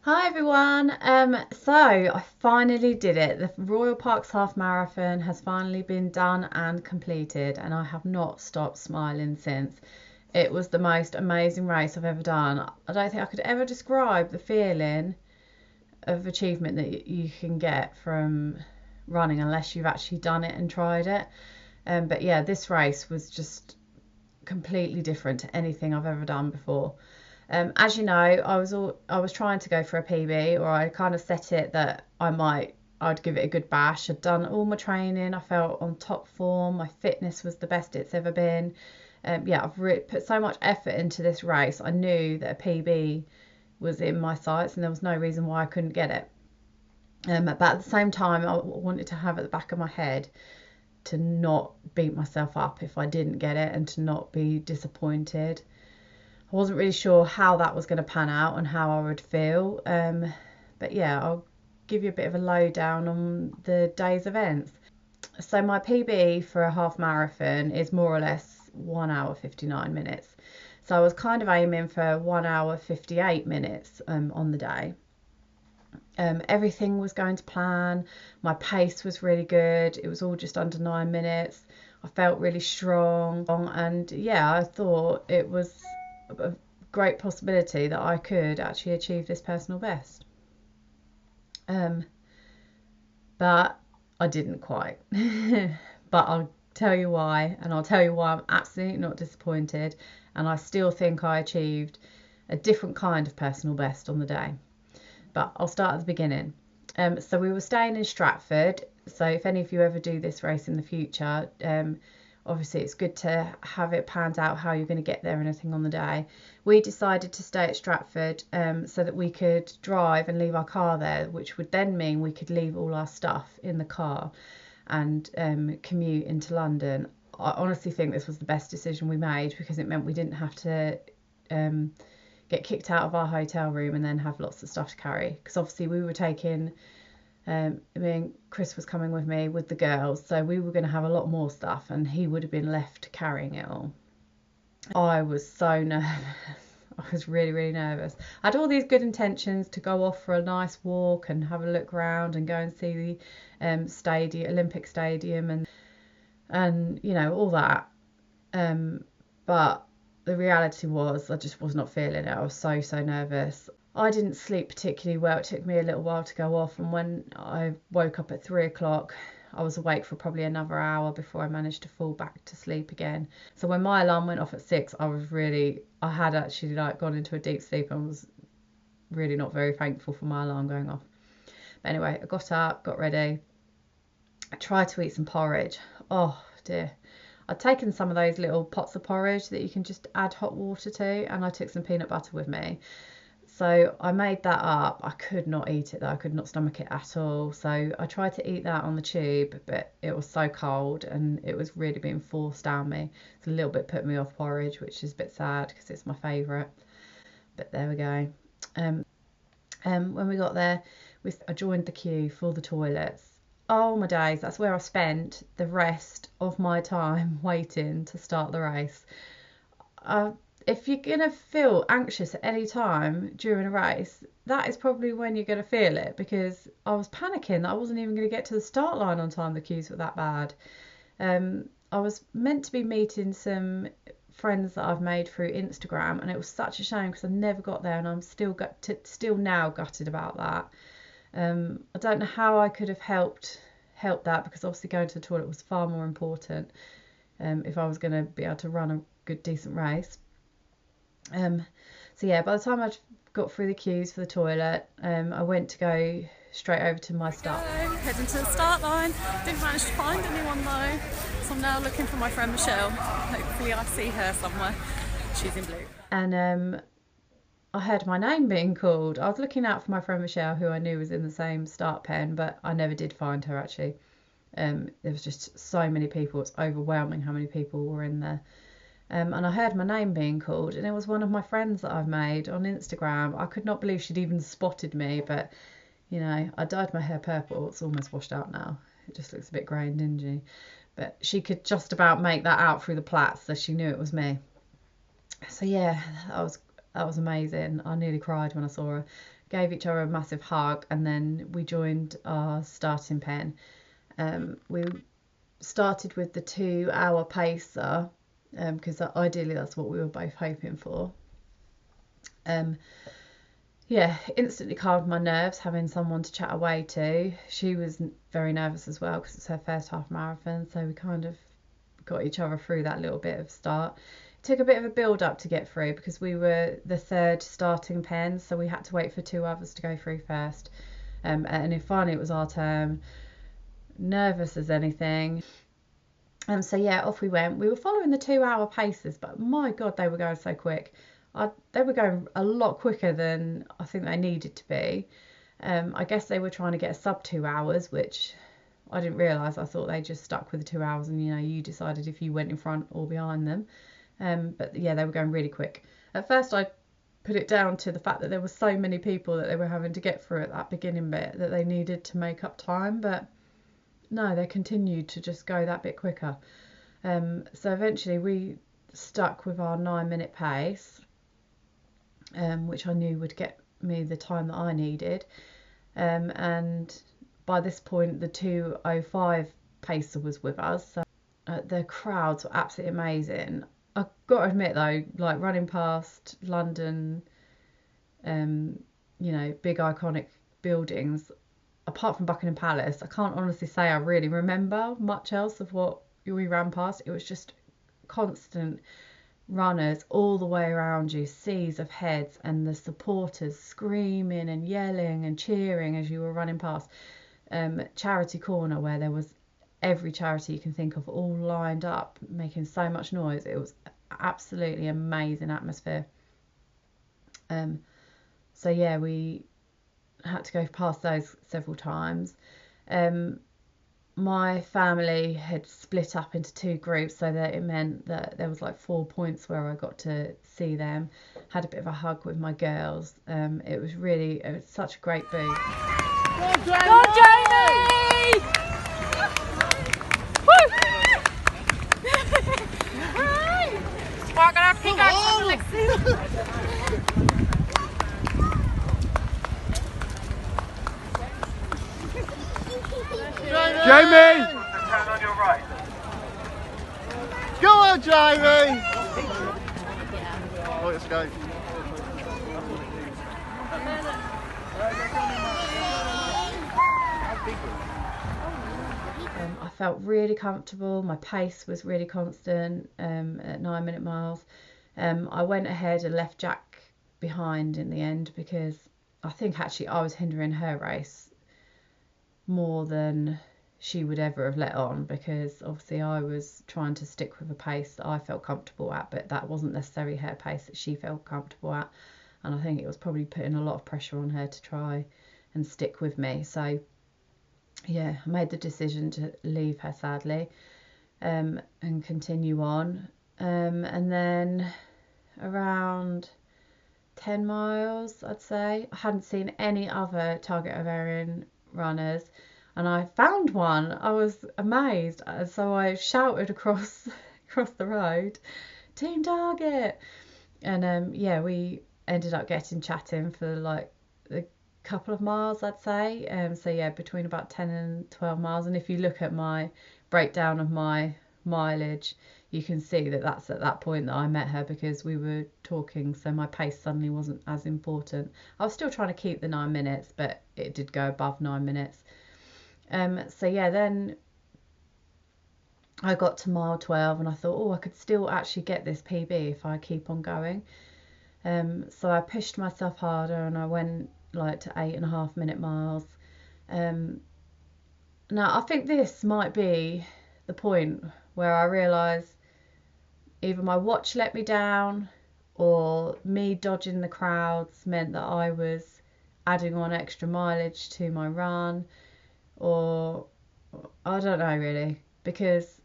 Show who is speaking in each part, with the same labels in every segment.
Speaker 1: Hi everyone. So I finally did it. The Royal Parks Half Marathon has finally been done and completed, and I have not stopped smiling since. It was the most amazing race I've ever done. I don't think I could ever describe the feeling of achievement that you can get from running unless you've actually done it and tried it. But yeah, this race was just completely different to anything I've ever done before. As you know, I was trying to go for a PB, or I kind of set it that I'd give it a good bash. I'd done all my training. I felt on top form. My fitness was the best it's ever been. Yeah, I've really put so much effort into this race. I knew that a PB was in my sights, and there was no reason why I couldn't get it. But at the same time, I wanted to have at the back of my head to not beat myself up if I didn't get it, and to not be disappointed. I wasn't really sure how that was going to pan out and how I would feel. But yeah, I'll give you a bit of a lowdown on the day's events. So my PB for a half marathon is more or less 1 hour 59 minutes. So I was kind of aiming for 1 hour 58 minutes on the day. Everything was going to plan. My pace was really good. It was all just under 9 minutes. I felt really strong, and yeah, I thought it was a great possibility that I could actually achieve this personal best. But I didn't quite. But I'll tell you why, and I'll tell you why I'm absolutely not disappointed, and I still think I achieved a different kind of personal best on the day. But I'll start at the beginning. So we were staying in Stratford. So if any of you ever do this race in the future, obviously it's good to have it planned out how you're going to get there and everything on the day. We decided to stay at Stratford so that we could drive and leave our car there, which would then mean we could leave all our stuff in the car and commute into London. I honestly think this was the best decision we made, because it meant we didn't have to get kicked out of our hotel room and then have lots of stuff to carry, because obviously we were taking me and Chris was coming with me with the girls, so we were going to have a lot more stuff, and he would have been left carrying it all. I was so nervous. I was really nervous. I had all these good intentions to go off for a nice walk and have a look around and go and see the Olympic Stadium, and you know, all that. But the reality was I just was not feeling it. I was so nervous. I didn't sleep particularly well. It took me a little while to go off, and when I woke up at 3 o'clock, I was awake for probably another hour before I managed to fall back to sleep again. So when my alarm went off at 6, I had actually like gone into a deep sleep, and was really not very thankful for my alarm going off. But anyway, I got up, got ready. I tried to eat some porridge. Oh dear. I'd taken some of those little pots of porridge that you can just add hot water to, and I took some peanut butter with me. So I made that up. I could not eat it though. I could not stomach it at all. So I tried to eat that on the tube, but it was so cold and it was really being forced down me. It's a little bit put me off porridge, which is a bit sad because it's my favourite. But there we go. When we got there, I joined the queue for the toilets. Oh my days, that's where I spent the rest of my time waiting to start the race. If you're going to feel anxious at any time during a race, that is probably when you're going to feel it, because I was panicking that I wasn't even going to get to the start line on time. The queues were that bad. I was meant to be meeting some friends that I've made through Instagram, and it was such a shame because I never got there, and I'm still now gutted about that. I don't know how I could have helped that, because obviously going to the toilet was far more important if I was going to be able to run a good decent race. So yeah, by the time I got through the queues for the toilet, I went to go straight over to my start.
Speaker 2: Heading to the start line. Didn't manage to find anyone though, so I'm now looking for my friend Michelle. Hopefully I see her somewhere. She's in blue.
Speaker 1: And I heard my name being called. I was looking out for my friend Michelle, who I knew was in the same start pen, but I never did find her actually. There was just so many people. It's overwhelming how many people were in there. And I heard my name being called, and it was one of my friends that I've made on Instagram. I could not believe she'd even spotted me, but you know, I dyed my hair purple. It's almost washed out now. It just looks a bit grey and dingy. But she could just about make that out through the plaits, so she knew it was me. So yeah, that was amazing. I nearly cried when I saw her gave each other a massive hug, and then we joined our starting pen. We started with the 2 hour pacer, because ideally that's what we were both hoping for. Yeah, instantly calmed my nerves having someone to chat away to. She was very nervous as well because it's her first half marathon, so we kind of got each other through that little bit of start. It took a bit of a build up to get through because we were the third starting pen, so we had to wait for 2 others to go through first. And then finally it was our turn. Nervous as anything. So yeah, off we went. We were following the 2 hour paces, but my God, they were going so quick. They were going a lot quicker than I think they needed to be. I guess they were trying to get a sub 2 hours, which I didn't realise. I thought they just stuck with the 2 hours and, you decided if you went in front or behind them. But yeah, they were going really quick. At first I put it down to the fact that there were so many people that they were having to get through at that beginning bit that they needed to make up time, but no, they continued to just go that bit quicker. So eventually we stuck with our 9-minute pace, which I knew would get me the time that I needed. And by this point, the 2:05 pacer was with us. So the crowds were absolutely amazing. I've got to admit though, like running past London, big iconic buildings, apart from Buckingham Palace, I can't honestly say I really remember much else of what we ran past. It was just constant runners all the way around you, seas of heads, and the supporters screaming and yelling and cheering as you were running past. Charity corner, where there was every charity you can think of all lined up making so much noise. It was absolutely amazing atmosphere. So yeah, we had to go past those several times. My family had split up into 2 groups, so that it meant that there was like 4 points where I got to see them. Had a bit of a hug with my girls. It was such a great boost.
Speaker 2: Go Jamie! Woo! We're gonna pick up some Alexis.
Speaker 3: Jamie! Turn on your right. Go on, Jamie! Oh, let's go.
Speaker 1: I felt really comfortable. My pace was really constant at 9-minute miles. I went ahead and left Jack behind in the end because I think actually I was hindering her race more than she would ever have let on, because obviously I was trying to stick with a pace that I felt comfortable at, but that wasn't necessarily her pace that she felt comfortable at, and I think it was probably putting a lot of pressure on her to try and stick with me. So yeah, I made the decision to leave her sadly, and continue on. And then around 10 miles, I'd say, I hadn't seen any other Target Ovarian runners, and I found one. I was amazed, so I shouted across the road, "Team Target!" And yeah, we ended up chatting for like a couple of miles, I'd say. So yeah, between about 10 and 12 miles. And if you look at my breakdown of my mileage, you can see that that's at that point that I met her, because we were talking, so my pace suddenly wasn't as important. I was still trying to keep the 9 minutes, but it did go above 9 minutes. So yeah, then I got to mile 12 and I thought, oh, I could still actually get this PB if I keep on going. So I pushed myself harder and I went like to 8.5-minute miles. Now I think this might be the point where I realise either my watch let me down or me dodging the crowds meant that I was adding on extra mileage to my run, or I don't know really, because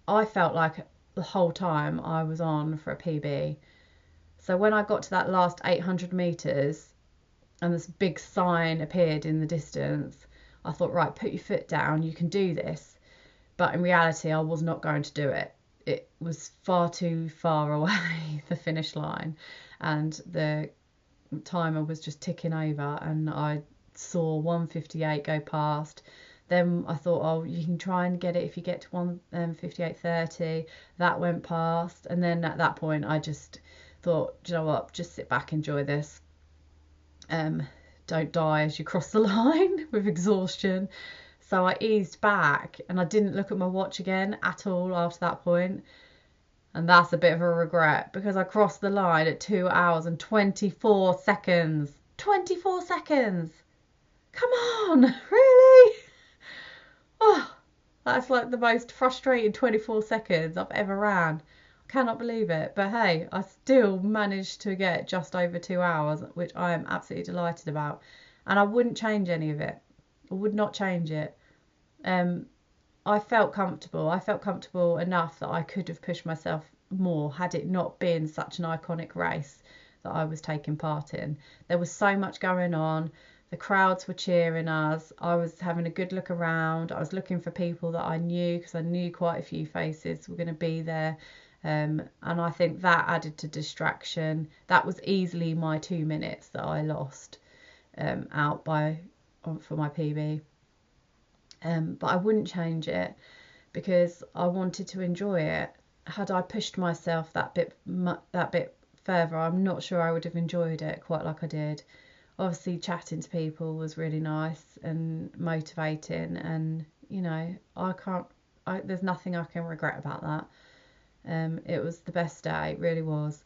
Speaker 1: I felt like the whole time I was on for a PB. So when I got to that last 800 metres and this big sign appeared in the distance, I thought, right, put your foot down, you can do this. But in reality, I was not going to do it. It was far too far away, the finish line, and the timer was just ticking over, and I saw 1:58 go past. Then I thought, oh, you can try and get it if you get to 1:58:30. That went past, and then at that point I just thought, do you know what, just sit back, enjoy this. Don't die as you cross the line with exhaustion. So I eased back, and I didn't look at my watch again at all after that point. And that's a bit of a regret, because I crossed the line at 2 hours and 24 seconds. 24 seconds! Come on, really? Oh, that's like the most frustrating 24 seconds I've ever ran. I cannot believe it. But hey, I still managed to get just over 2 hours, which I am absolutely delighted about. And I wouldn't change any of it. I would not change it. I felt comfortable. I felt comfortable enough that I could have pushed myself more had it not been such an iconic race that I was taking part in. There was so much going on. The crowds were cheering us. I was having a good look around. I was looking for people that I knew, because I knew quite a few faces were going to be there. And I think that added to distraction. That was easily my 2 minutes that I lost out for my PB. But I wouldn't change it, because I wanted to enjoy it. Had I pushed myself that bit further, I'm not sure I would have enjoyed it quite like I did. Obviously, chatting to people was really nice and motivating, and you know, there's nothing I can regret about that. It was the best day, it really was.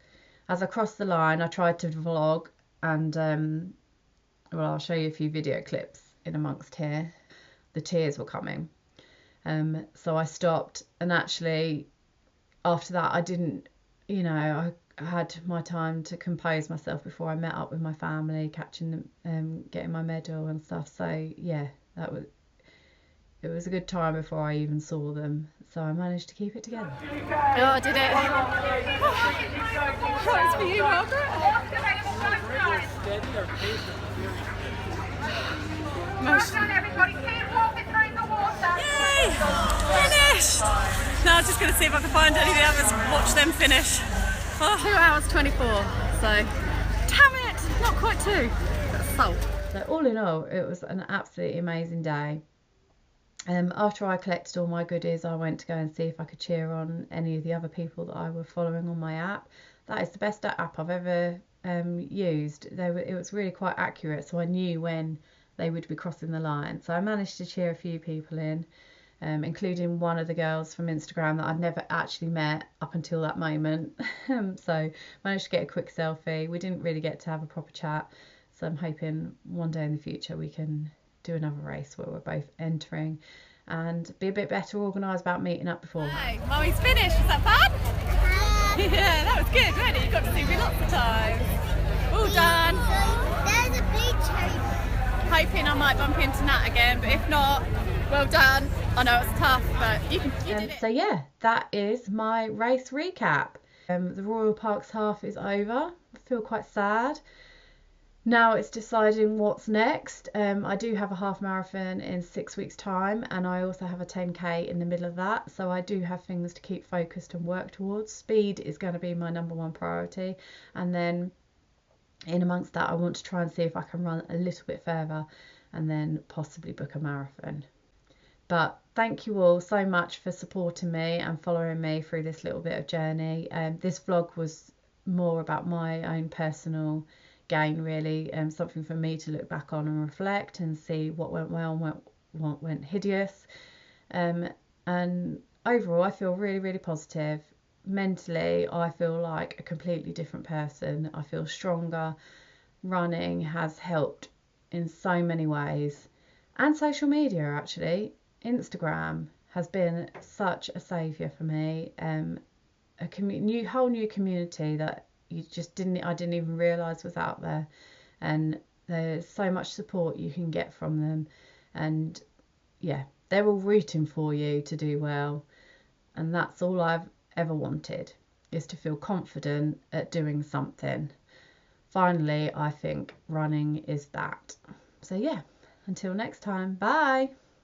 Speaker 1: As I crossed the line, I tried to vlog, and well, I'll show you a few video clips in amongst here. The tears were coming, so I stopped, and actually after that I didn't, you know, I had my time to compose myself before I met up with my family, catching them, getting my medal and stuff. So yeah, it was a good time before I even saw them, so I managed to keep it together.
Speaker 2: Oh, I did it. That was for you, Margaret. Yay! Finished! Now I'm just going to see if I can find any of the others, watch them finish. Oh, 2 hours 24, so damn it, not quite 2, but
Speaker 1: So all in all, it was an absolutely amazing day. After I collected all my goodies, I went to go and see if I could cheer on any of the other people that I were following on my app. That is the best app I've ever used. It was really quite accurate, so I knew when they would be crossing the line. So I managed to cheer a few people in, including one of the girls from Instagram that I'd never actually met up until that moment. So managed to get a quick selfie. We didn't really get to have a proper chat, so I'm hoping one day in the future we can do another race where we're both entering and be a bit better organised about meeting up before.
Speaker 2: Hey, Mummy's finished. Was that fun? Yeah, that was good, wasn't it? You got to see me lots of times. All done.
Speaker 4: There's a bleach hope.
Speaker 2: Hoping I might bump into Nat again, but if not, well done. I know it's tough, but you did it.
Speaker 1: So yeah, that is my race recap. The Royal Parks half is over. I feel quite sad. Now it's deciding what's next. I do have a half marathon in 6 weeks' time, and I also have a 10k in the middle of that. So I do have things to keep focused and work towards. Speed is going to be my #1 priority, and then in amongst that, I want to try and see if I can run a little bit further and then possibly book a marathon. But thank you all so much for supporting me and following me through this little bit of journey. This vlog was more about my own personal gain, really, something for me to look back on and reflect and see what went well and what went hideous. And overall, I feel really, really positive. Mentally, I feel like a completely different person. I feel stronger. Running has helped in so many ways, and social media, actually. Instagram has been such a saviour for me. A whole new community that I didn't even realise was out there, and there's so much support you can get from them, and yeah, they're all rooting for you to do well, and that's all I've ever wanted, is to feel confident at doing something. Finally, I think running is that. So yeah, until next time, bye.